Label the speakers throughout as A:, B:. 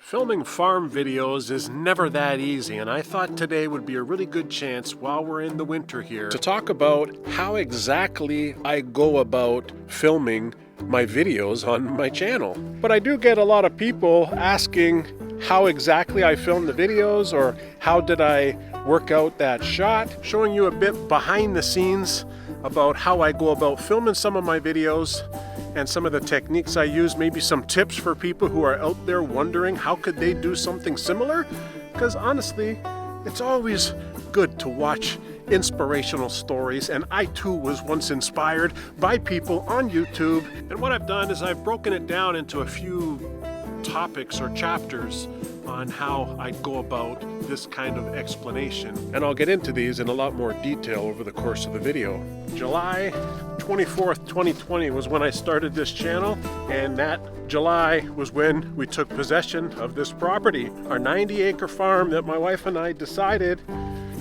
A: Filming farm videos is never that easy, and I thought today would be a really good chance while we're in the winter here to talk about how exactly I go about filming my videos on my channel. But I do get a lot of people asking how exactly I film the videos or how did I work out that shot, showing you a bit behind the scenes about how I go about filming some of my videos and some of the techniques I use, maybe some tips for people who are out there wondering how could they do something similar, because honestly it's always good to watch inspirational stories, and I too was once inspired by people on YouTube. And what I've done is I've broken it down into a few topics or chapters on how I go about this kind of explanation, and I'll get into these in a lot more detail over the course of the video. July 24th, 2020 was when I started this channel, and that July was when we took possession of this property, our 90-acre farm that my wife and I decided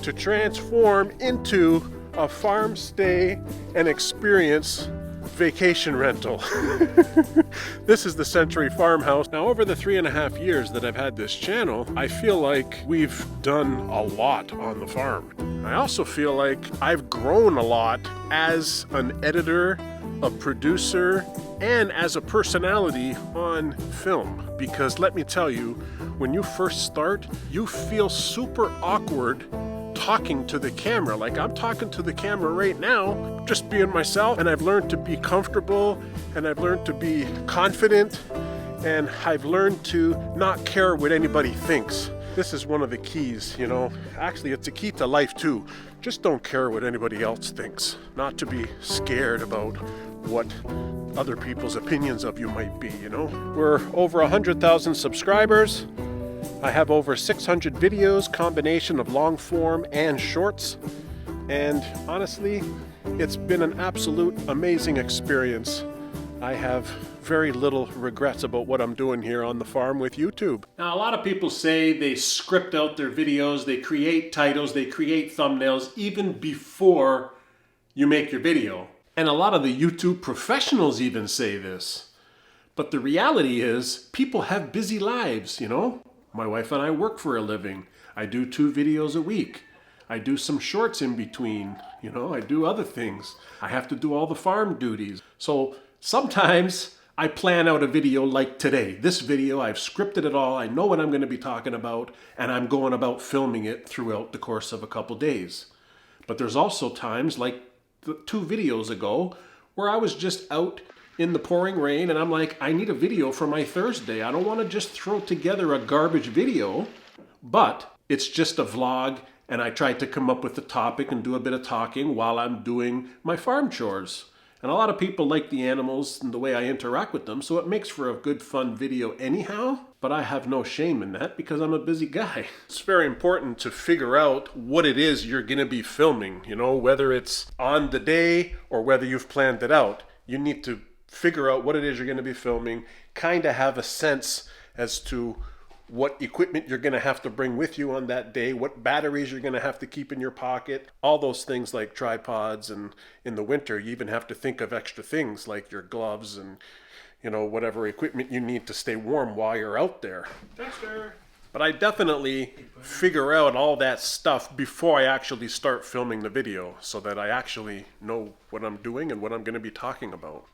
A: to transform into a farm stay and experience vacation rental. This is the Century Farmhouse. Now, over the 3.5 years that I've had this channel, I feel like we've done a lot on the farm. I also feel like I've grown a lot as an editor, a producer, and as a personality on film. Because let me tell you, when you first start, you feel super awkward talking to the camera. Like I'm talking to the camera right now, just being myself, and I've learned to be comfortable, and I've learned to be confident, and I've learned to not care what anybody thinks. This is one of the keys, you know. Actually, it's a key to life too. Just don't care what anybody else thinks. Not to be scared about what other people's opinions of you might be, you know. We're over 100,000 subscribers. I have over 600 videos, combination of long form and shorts, and honestly, it's been an absolute amazing experience. I have very little regrets about what I'm doing here on the farm with YouTube. Now, a lot of people say they script out their videos, they create titles, they create thumbnails even before you make your video. And a lot of the YouTube professionals even say this. But the reality is, people have busy lives, you know? My wife and I work for a living. I do 2 videos a week. I do some shorts in between. You know, I do other things. I have to do all the farm duties. So sometimes I plan out a video like today. This video, I've scripted it all. I know what I'm going to be talking about, and I'm going about filming it throughout the course of a couple days. But there's also times, like the 2 videos ago, where I was just out in the pouring rain, and I'm like, I need a video for my Thursday. I don't want to just throw together a garbage video, but it's just a vlog, and I tried to come up with the topic and do a bit of talking while I'm doing my farm chores. And a lot of people like the animals and the way I interact with them, so it makes for a good fun video anyhow, but I have no shame in that because I'm a busy guy. It's very important to figure out what it is you're going to be filming, you know, whether it's on the day or whether you've planned it out. You need to figure out what it is you're going to be filming, kind of have a sense as to what equipment you're going to have to bring with you on that day, what batteries you're going to have to keep in your pocket, all those things like tripods, and in the winter you even have to think of extra things like your gloves and, you know, whatever equipment you need to stay warm while you're out there. Dexter. But I definitely figure out all that stuff before I actually start filming the video so that I actually know what I'm doing and what I'm going to be talking about.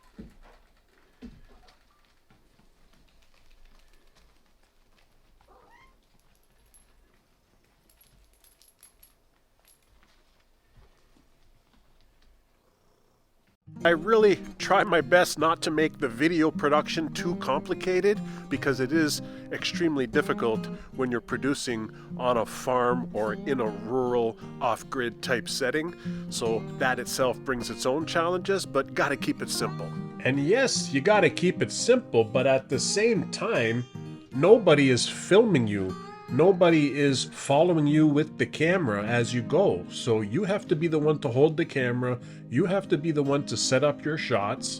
A: I really try my best not to make the video production too complicated because it is extremely difficult when you're producing on a farm or in a rural off-grid type setting. So that itself brings its own challenges, but gotta keep it simple. And yes, you gotta keep it simple, but at the same time, nobody is filming you. Nobody is following you with the camera as you go. So you have to be the one to hold the camera. You have to be the one to set up your shots.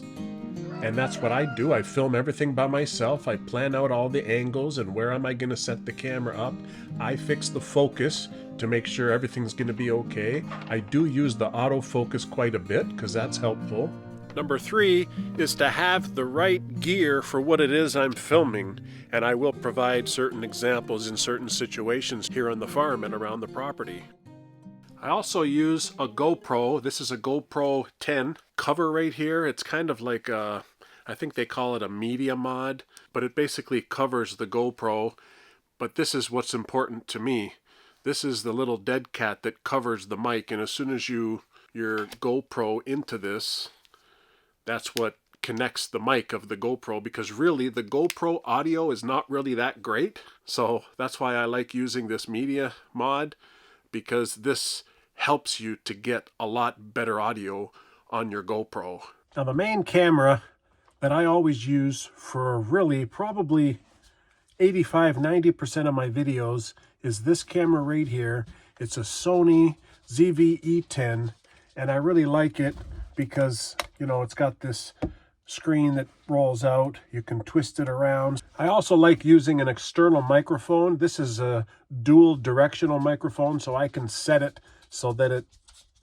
A: And that's what I do. I film everything by myself. I plan out all the angles and where am I going to set the camera up. I fix the focus to make sure everything's going to be okay. I do use the autofocus quite a bit because that's helpful. Number 3 is to have the right gear for what it is I'm filming, and I will provide certain examples in certain situations here on the farm and around the property. I also use a GoPro. This is a GoPro 10 cover right here. It's kind of like a, I think they call it a media mod, but it basically covers the GoPro. But this is what's important to me. This is the little dead cat that covers the mic, and as soon as your GoPro into this, that's what connects the mic of the GoPro, because really the GoPro audio is not really that great. So that's why I like using this media mod, because this helps you to get a lot better audio on your GoPro. Now the main camera that I always use for really probably 85–90% of my videos is this camera right here. It's a Sony ZV-E10, and I really like it because, you know, it's got this screen that rolls out. You can twist it around. I also like using an external microphone. This is a dual directional microphone, so I can set it so that it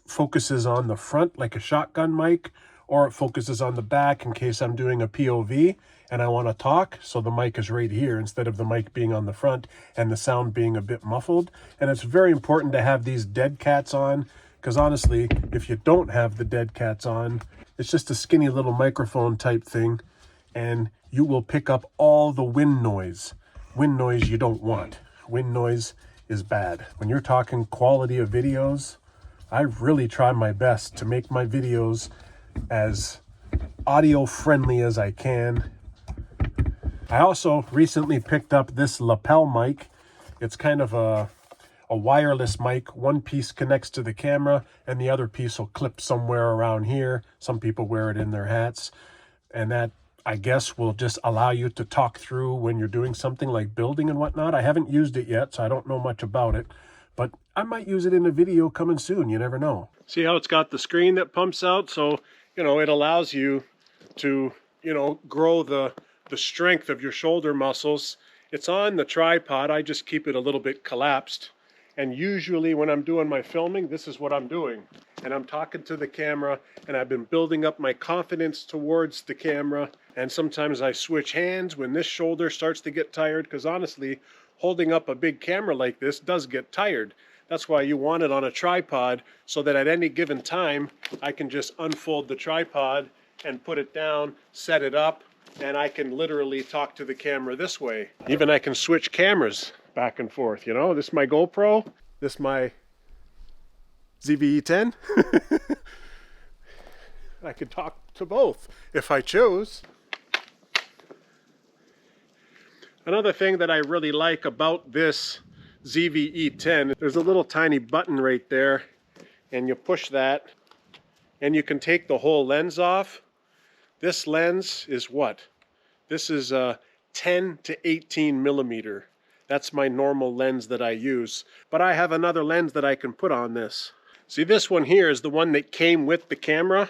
A: focuses on the front like a shotgun mic, or it focuses on the back in case I'm doing a POV and I want to talk, so the mic is right here instead of the mic being on the front and the sound being a bit muffled. And it's very important to have these dead cats on, because honestly, if you don't have the dead cats on, it's just a skinny little microphone type thing, and you will pick up all the wind noise. Wind noise you don't want. Wind noise is bad. When you're talking quality of videos, I really try my best to make my videos as audio friendly as I can. I also recently picked up this lapel mic. It's kind of a wireless mic. One piece connects to the camera and the other piece will clip somewhere around here. Some people wear it in their hats, and that, I guess, will just allow you to talk through when you're doing something like building and whatnot. I haven't used it yet, so I don't know much about it, but I might use it in a video coming soon. You never know. See how it's got the screen that pumps out? So, you know, it allows you to, you know, grow the strength of your shoulder muscles. It's on the tripod. I just keep it a little bit collapsed. And usually when I'm doing my filming, this is what I'm doing. And I'm talking to the camera, and I've been building up my confidence towards the camera. And sometimes I switch hands when this shoulder starts to get tired, because honestly, holding up a big camera like this does get tired. That's why you want it on a tripod, so that at any given time, I can just unfold the tripod and put it down, set it up, and I can literally talk to the camera this way. Even I can switch cameras back and forth, you know. This is my GoPro, this is my ZV-E10. I could talk to both if I chose. Another thing that I really like about this ZV-E10, there's a little tiny button right there, and you push that and you can take the whole lens off. This lens is what? This is a 10 to 18 millimeter. That's my normal lens that I use. But I have another lens that I can put on this. See, this one here is the one that came with the camera.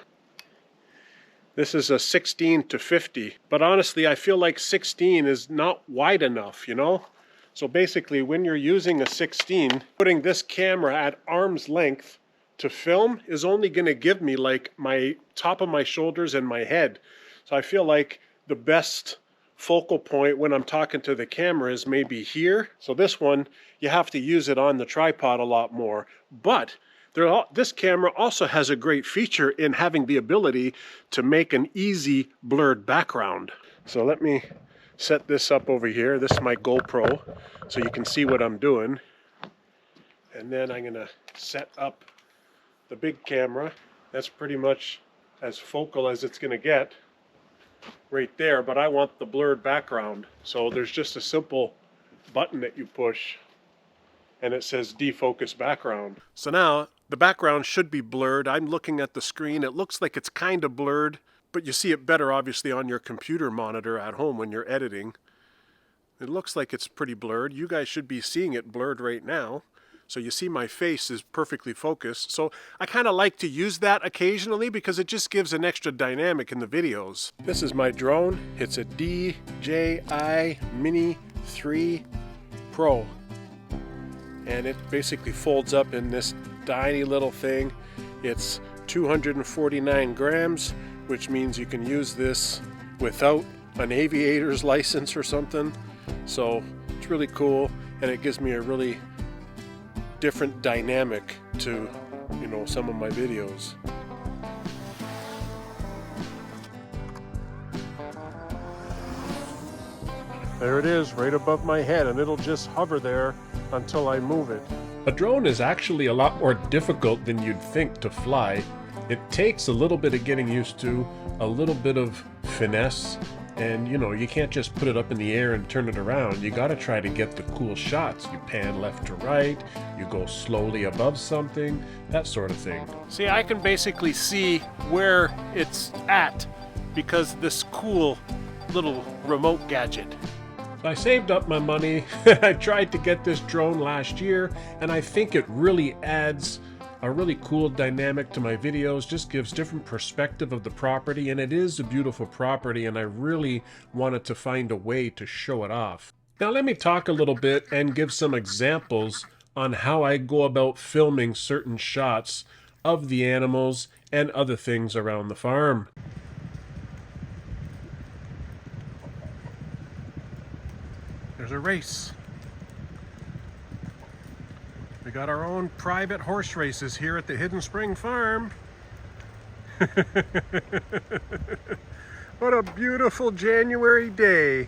A: This is a 16 to 50. But honestly, I feel like 16 is not wide enough, you know? So basically, when you're using a 16, putting this camera at arm's length to film is only going to give me like my top of my shoulders and my head. So I feel like the best focal point when I'm talking to the camera is maybe here. So this one, you have to use it on the tripod a lot more. But this camera also has a great feature in having the ability to make an easy blurred background. So let me set this up over here. This is my GoPro, so you can see what I'm doing. And then I'm gonna set up the big camera. That's pretty much as focal as it's gonna get right there, but I want the blurred background. So there's just a simple button that you push and it says defocus background. So now the background should be blurred. I'm looking at the screen. It looks like it's kind of blurred, but you see it better obviously on your computer monitor at home when you're editing. It looks like it's pretty blurred. You guys should be seeing it blurred right now. So you see my face is perfectly focused. So I kind of like to use that occasionally because it just gives an extra dynamic in the videos. This is my drone. It's a DJI Mini 3 Pro. And it basically folds up in this tiny little thing. It's 249 grams, which means you can use this without an aviator's license or something. So it's really cool, and it gives me a really different dynamic to, you know, some of my videos. There it is, right above my head, and it'll just hover there until I move it. A drone is actually a lot more difficult than you'd think to fly. It takes a little bit of getting used to, a little bit of finesse, and you know, you can't just put it up in the air and turn it around. You gotta try to get the cool shots. You pan left to right, you go slowly above something, that sort of thing. See, I can basically see where it's at because this cool little remote gadget. I saved up my money. I tried to get this drone last year, and I think it really adds a really cool dynamic to my videos, just gives different perspective of the property, and it is a beautiful property, and I really wanted to find a way to show it off. Now let me talk a little bit and give some examples on how I go about filming certain shots of the animals and other things around the farm. There's a race. We got our own private horse races here at the Hidden Spring Farm. What a beautiful January day.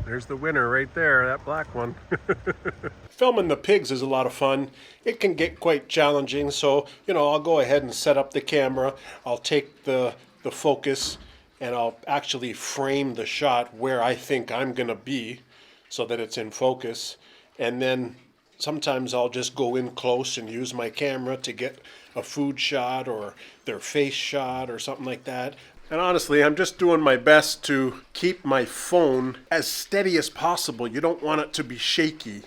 A: There's the winner right there, that black one. Filming the pigs is a lot of fun. It can get quite challenging, so you know, I'll go ahead and set up the camera. I'll take the focus and I'll actually frame the shot where I think I'm gonna be so that it's in focus. And then sometimes I'll just go in close and use my camera to get a food shot or their face shot or something like that. And honestly, I'm just doing my best to keep my phone as steady as possible. You don't want it to be shaky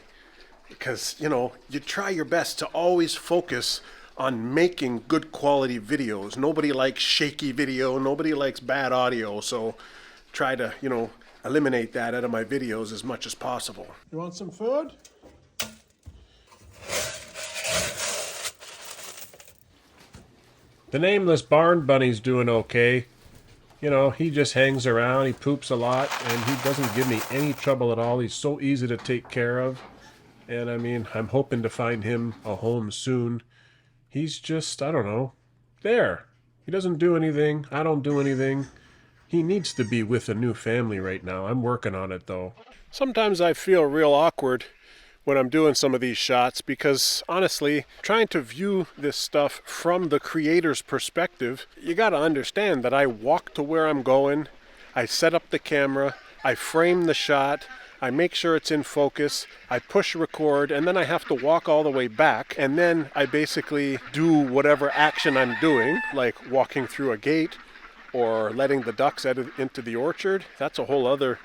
A: because, you know, you try your best to always focus on making good quality videos. Nobody likes shaky video, nobody likes bad audio, so try to, you know, eliminate that out of my videos as much as possible. You want some food? The nameless barn bunny's doing okay. You know, he just hangs around, he poops a lot, and he doesn't give me any trouble at all. He's so easy to take care of. And I mean, I'm hoping to find him a home soon. He's just, I don't know, there. He doesn't do anything. I don't do anything. He needs to be with a new family right now. I'm working on it, though. Sometimes I feel real awkward when I'm doing some of these shots because, honestly, trying to view this stuff from the creator's perspective, you got to understand that I walk to where I'm going, I set up the camera, I frame the shot, I make sure it's in focus, I push record, and then I have to walk all the way back, and then I basically do whatever action I'm doing, like walking through a gate or letting the ducks into the orchard. That's a whole other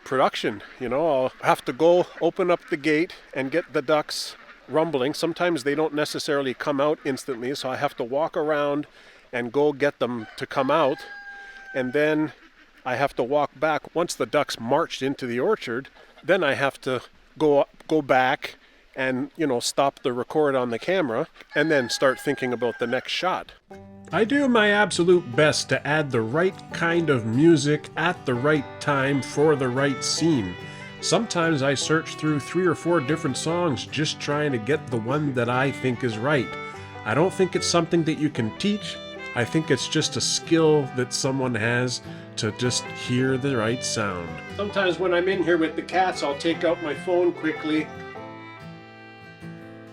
A: production. You know, I'll have to go open up the gate and get the ducks rumbling. Sometimes they don't necessarily come out instantly, so I have to walk around and go get them to come out, and then I have to walk back. Once the ducks marched into the orchard, then I have to go back and, you know, stop the record on the camera and then start thinking about the next shot. I do my absolute best to add the right kind of music at the right time for the right scene. Sometimes I search through 3 or 4 different songs just trying to get the one that I think is right. I don't think it's something that you can teach. I think it's just a skill that someone has to just hear the right sound. Sometimes when I'm in here with the cats, I'll take out my phone quickly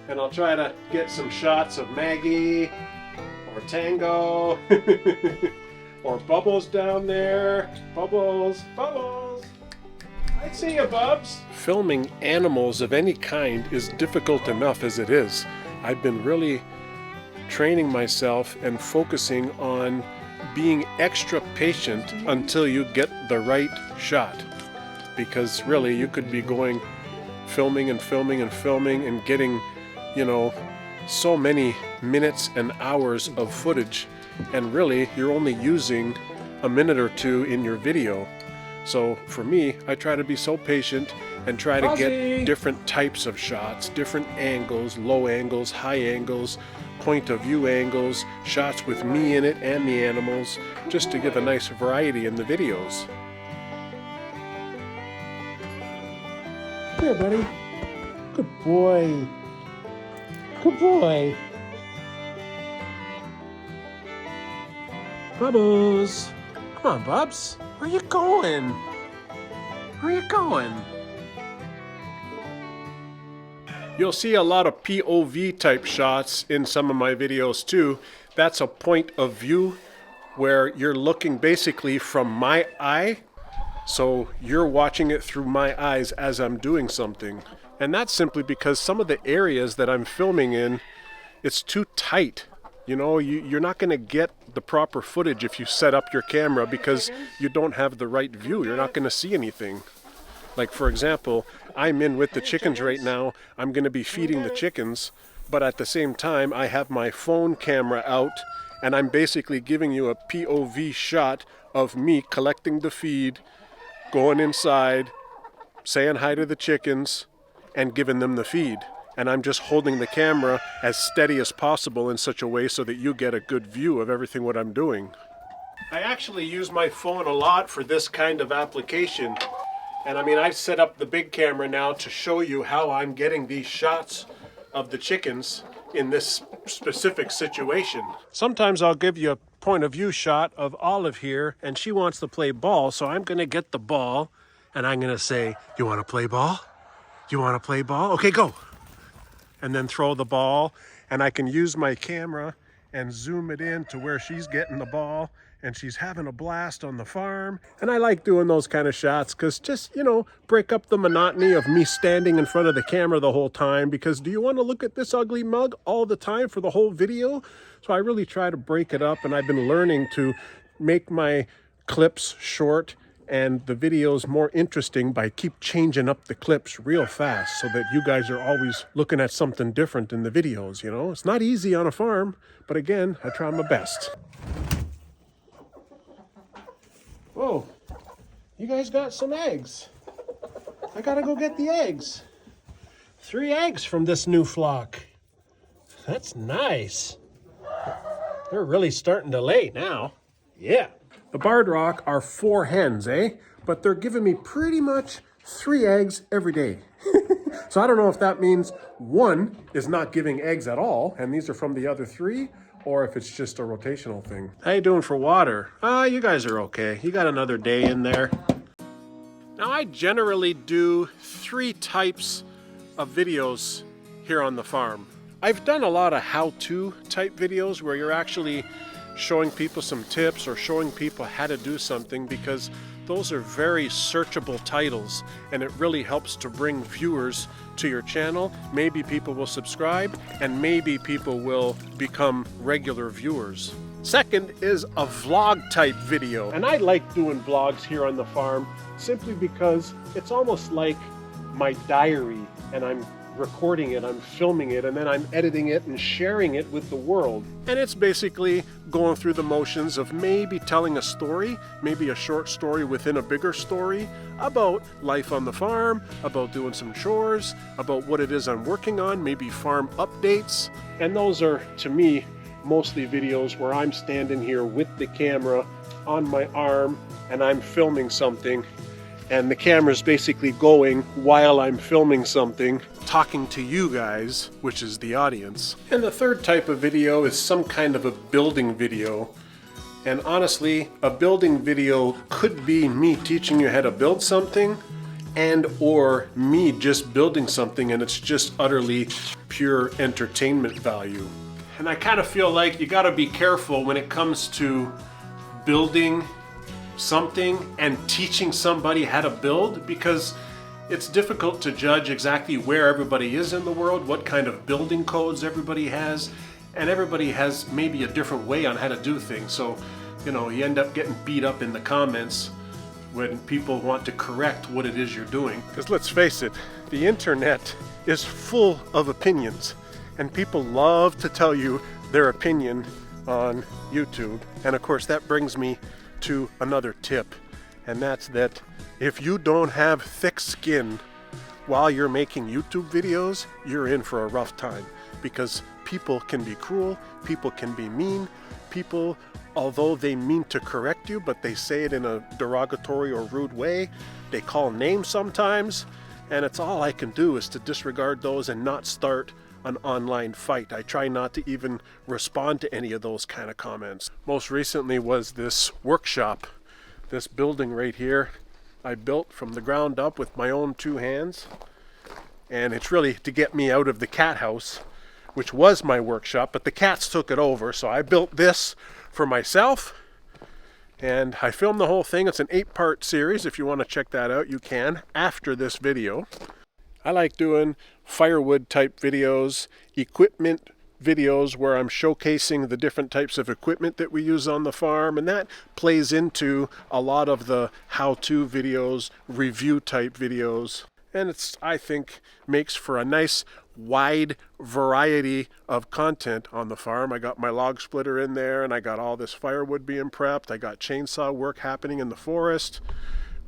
A: and I'll try to get some shots of Maggie or Tango or Bubbles down there. Bubbles, Bubbles. I see you, Bubs. Filming animals of any kind is difficult enough as it is. I've been really training myself and focusing on being extra patient until you get the right shot. Because really, you could be going filming and filming and filming and getting, you know, so many minutes and hours of footage, and really you're only using a minute or two in your video. So for me, I try to be so patient and try to get different types of shots, different angles, low angles, high angles, point of view angles, shots with me in it and the animals, just to give a nice variety in the videos.
B: Here, buddy. Good boy. Good boy. Bubbles. Come on, Bubs. Where you going? Where you going?
A: You'll see a lot of POV type shots in some of my videos too. That's a point of view where you're looking basically from my eye. So you're watching it through my eyes as I'm doing something. And that's simply because some of the areas that I'm filming in, it's too tight. You know, you're not going to get the proper footage if you set up your camera because you don't have the right view. You're not going to see anything. Like, for example, I'm in with the chickens right now. I'm going to be feeding the chickens, but at the same time, I have my phone camera out, and I'm basically giving you a POV shot of me collecting the feed, going inside, saying hi to the chickens, and giving them the feed. And I'm just holding the camera as steady as possible in such a way so that you get a good view of everything what I'm doing. I actually use my phone a lot for this kind of application. And I mean, I've set up the big camera now to show you how I'm getting these shots of the chickens in this specific situation. Sometimes I'll give you a point of view shot of Olive here, and she wants to play ball, so I'm gonna get the ball, and I'm gonna say, you wanna play ball? You wanna play ball? Okay, go. And then throw the ball, and I can use my camera and zoom it in to where she's getting the ball, and she's having a blast on the farm. And I like doing those kind of shots because just, you know, break up the monotony of me standing in front of the camera the whole time, because do you want to look at this ugly mug all the time for the whole video? So I really try to break it up, and I've been learning to make my clips short and the videos more interesting by keep changing up the clips real fast so that you guys are always looking at something different in the videos, you know? It's not easy on a farm, but again, I try my best. Whoa, you guys got some eggs. I gotta go get the eggs. 3 eggs from this new flock. That's nice. They're really starting to lay now. Yeah. The barred rock are 4 hens, eh? But they're giving me pretty much 3 eggs every day. So I don't know if that means 1 is not giving eggs at all, and these are from the other 3, or if it's just a rotational thing. How you doing for water? You guys are okay. You got another day in there. Now I generally do 3 types of videos here on the farm. I've done a lot of how-to type videos where you're actually showing people some tips or showing people how to do something, because those are very searchable titles and it really helps to bring viewers to your channel. Maybe people will subscribe and maybe people will become regular viewers. Second is a vlog type video, and I like doing vlogs here on the farm simply because it's almost like my diary, and I'm recording it, I'm filming it, and then I'm editing it and sharing it with the world. And it's basically going through the motions of maybe telling a story, maybe a short story within a bigger story about life on the farm, about doing some chores, about what it is I'm working on, maybe farm updates. And those are, to me, mostly videos where I'm standing here with the camera on my arm and I'm filming something, and the camera's basically going while I'm filming something, talking to you guys, which is the audience. And the third type of video is some kind of a building video. And honestly, a building video could be me teaching you how to build something, and or me just building something and it's just utterly pure entertainment value. And I kind of feel like you gotta be careful when it comes to building something and teaching somebody how to build, because it's difficult to judge exactly where everybody is in the world, what kind of building codes everybody has, and everybody has maybe a different way on how to do things. So, you know, you end up getting beat up in the comments when people want to correct what it is you're doing. Because let's face it, the internet is full of opinions, and people love to tell you their opinion on YouTube. And of course, that brings me to another tip, and that's that if you don't have thick skin while you're making YouTube videos, you're in for a rough time, because people can be cruel, people can be mean, people, although they mean to correct you, but they say it in a derogatory or rude way. They call names sometimes, and it's all I can do is to disregard those and not start an online fight. I try not to even respond to any of those kind of comments. Most recently was this workshop, this building right here. I built from the ground up with my own two hands, and it's really to get me out of the cat house, which was my workshop, but the cats took it over. So I built this for myself, and I filmed the whole thing. It's an 8-part series. If you want to check that out, you can after this video. I like doing firewood type videos, equipment videos where I'm showcasing the different types of equipment that we use on the farm, and that plays into a lot of the how-to videos, review type videos, and it's, I think, makes for a nice wide variety of content on the farm. I got my log splitter in there, and I got all this firewood being prepped. I got chainsaw work happening in the forest.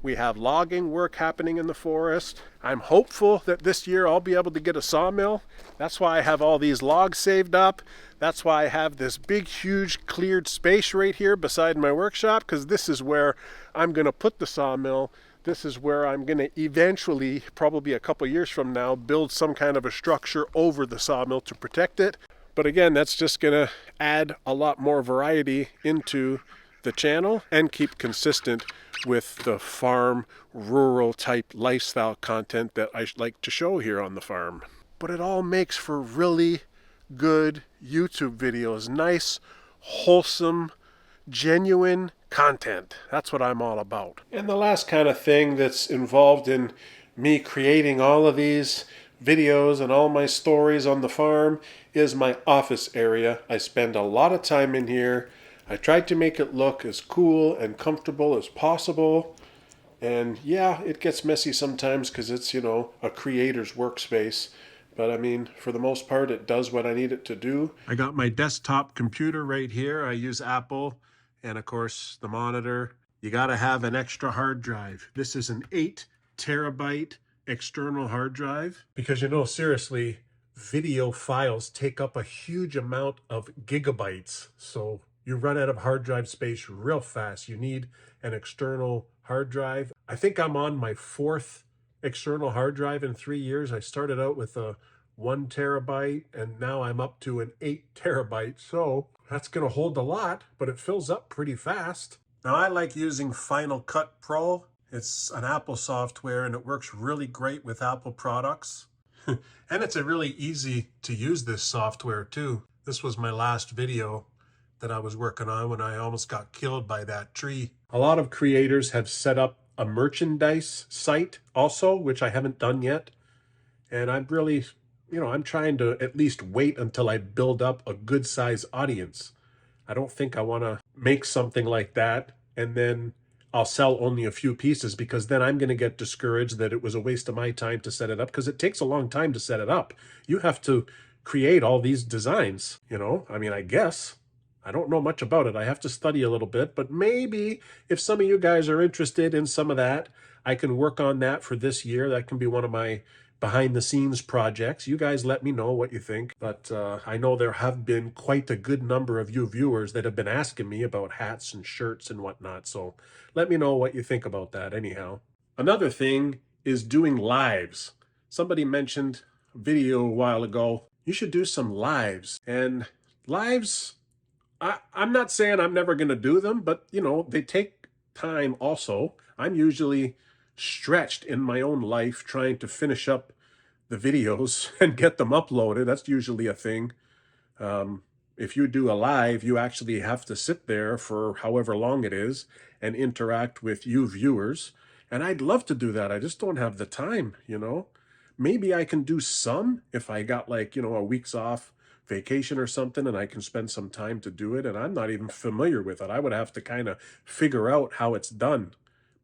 A: We have logging work happening in the forest. I'm hopeful that this year I'll be able to get a sawmill. That's why I have all these logs saved up. That's why I have this big, huge cleared space right here beside my workshop, because this is where I'm going to put the sawmill. This is where I'm going to eventually, probably a couple years from now, build some kind of a structure over the sawmill to protect it. But again, that's just going to add a lot more variety into the channel and keep consistent with the farm rural type lifestyle content that I like to show here on the farm. But it all makes for really good YouTube videos, nice, wholesome, genuine content. That's what I'm all about. And the last kind of thing that's involved in me creating all of these videos and all my stories on the farm is my office area. I spend a lot of time in here. I tried to make it look as cool and comfortable as possible. And yeah, it gets messy sometimes because it's, you know, a creator's workspace. But I mean, for the most part, it does what I need it to do. I got my desktop computer right here. I use Apple, and of course the monitor. You got to have an extra hard drive. This is an 8 terabyte external hard drive, because, you know, seriously, video files take up a huge amount of gigabytes. So you run out of hard drive space real fast. You need an external hard drive. I think I'm on my 4th external hard drive in 3 years. I started out with a 1 terabyte, and now I'm up to an 8 terabyte. So that's going to hold a lot, but it fills up pretty fast. Now I like using Final Cut Pro. It's an Apple software, and it works really great with Apple products. And it's a really easy to use this software too. This was my last video that I was working on when I almost got killed by that tree. A lot of creators have set up a merchandise site also, which I haven't done yet. And I'm really, you know, I'm trying to at least wait until I build up a good size audience. I don't think I want to make something like that and then I'll sell only a few pieces, because then I'm going to get discouraged that it was a waste of my time to set it up, because it takes a long time to set it up. You have to create all these designs, you know, I mean, I guess. I don't know much about it. I have to study a little bit, but maybe if some of you guys are interested in some of that, I can work on that for this year. That can be one of my behind the scenes projects. You guys let me know what you think. But I know there have been quite a good number of you viewers that have been asking me about hats and shirts and whatnot. So let me know what you think about that anyhow. Another thing is doing lives. Somebody mentioned a video a while ago. You should do some lives. And lives, I'm not saying I'm never going to do them, but, you know, they take time also. I'm usually stretched in my own life trying to finish up the videos and get them uploaded. That's usually a thing. If you do a live, you actually have to sit there for however long it is and interact with you viewers. And I'd love to do that. I just don't have the time, you know. Maybe I can do some if I got, like, you know, a week's off vacation or something and I can spend some time to do it. And I'm not even familiar with it. I would have to kind of figure out how it's done,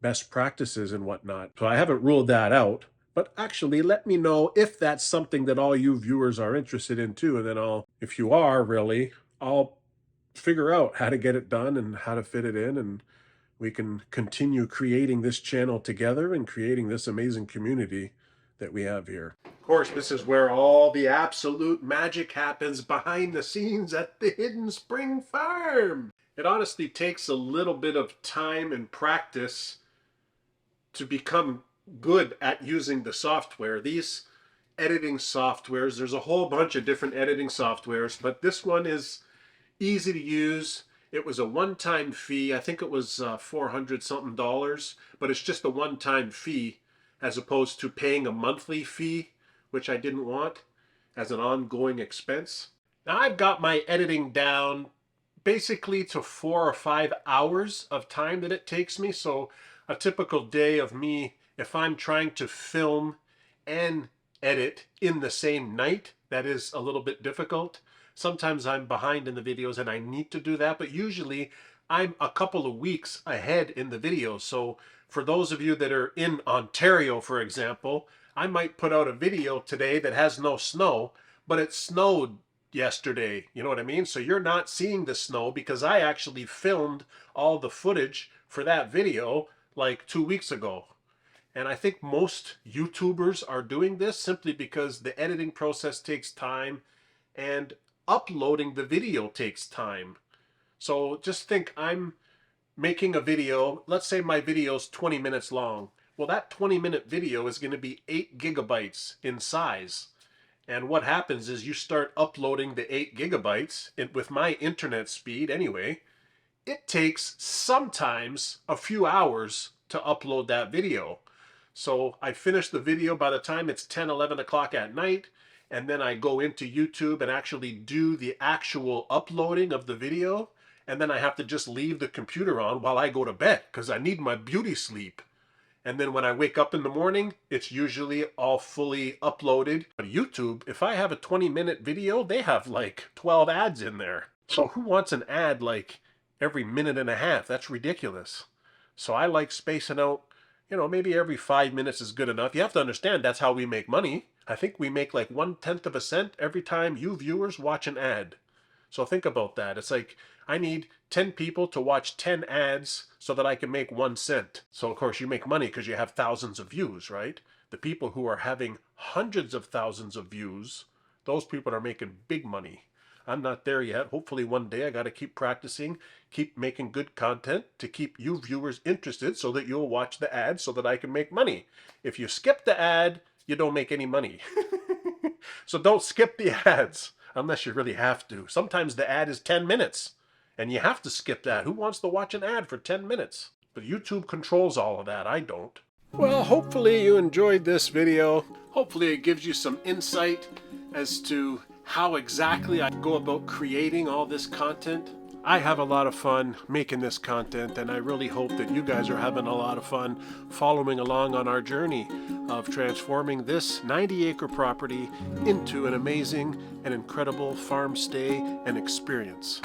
A: best practices and whatnot. So I haven't ruled that out. But actually, let me know if that's something that all you viewers are interested in too. And then if you are really, I'll figure out how to get it done and how to fit it in. And we can continue creating this channel together and creating this amazing community that we have here. Of course, this is where all the absolute magic happens behind the scenes at the Hidden Spring Farm. It honestly takes a little bit of time and practice to become good at using the software. These editing softwares, there's a whole bunch of different editing softwares, but this one is easy to use. It was a one-time fee. I think it was $400 something, but it's just a one-time fee as opposed to paying a monthly fee, which I didn't want as an ongoing expense. Now I've got my editing down basically to 4 or 5 hours of time that it takes me. So a typical day of me, if I'm trying to film and edit in the same night, that is a little bit difficult. Sometimes I'm behind in the videos and I need to do that, but usually I'm a couple of weeks ahead in the videos. So for those of you that are in Ontario, for example, I might put out a video today that has no snow, but it snowed yesterday. You know what I mean? So you're not seeing the snow because I actually filmed all the footage for that video like 2 weeks ago. And I think most YouTubers are doing this simply because the editing process takes time and uploading the video takes time. So just think I'm making a video, let's say my video is 20 minutes long. Well, that 20-minute video is going to be 8 gigabytes in size. And what happens is you start uploading the 8 gigabytes with my internet speed anyway. It takes sometimes a few hours to upload that video. So I finish the video by the time it's 10, 11 o'clock at night, and then I go into YouTube and actually do the actual uploading of the video, and then I have to just leave the computer on while I go to bed because I need my beauty sleep. And then when I wake up in the morning, it's usually all fully uploaded. But YouTube, if I have a 20-minute video, they have like 12 ads in there. So who wants an ad like every minute and a half? That's ridiculous. So I like spacing out, maybe every 5 minutes is good enough. You have to understand that's how we make money. I think we make like 1/10 of a cent every time you viewers watch an ad. So think about that. It's like I need 10 people to watch 10 ads so that I can make 1 cent. So of course you make money because you have thousands of views, right? The people who are having hundreds of thousands of views, those people are making big money. I'm not there yet. Hopefully one day I got to keep practicing, keep making good content to keep you viewers interested so that you'll watch the ad so that I can make money. If you skip the ad, you don't make any money. So don't skip the ads unless you really have to. Sometimes the ad is 10 minutes and you have to skip that. Who wants to watch an ad for 10 minutes? But YouTube controls all of that. I don't. Well, hopefully you enjoyed this video. Hopefully it gives you some insight as to how exactly I go about creating all this content. I have a lot of fun making this content, and I really hope that you guys are having a lot of fun following along on our journey of transforming this 90-acre property into an amazing and incredible farm stay and experience.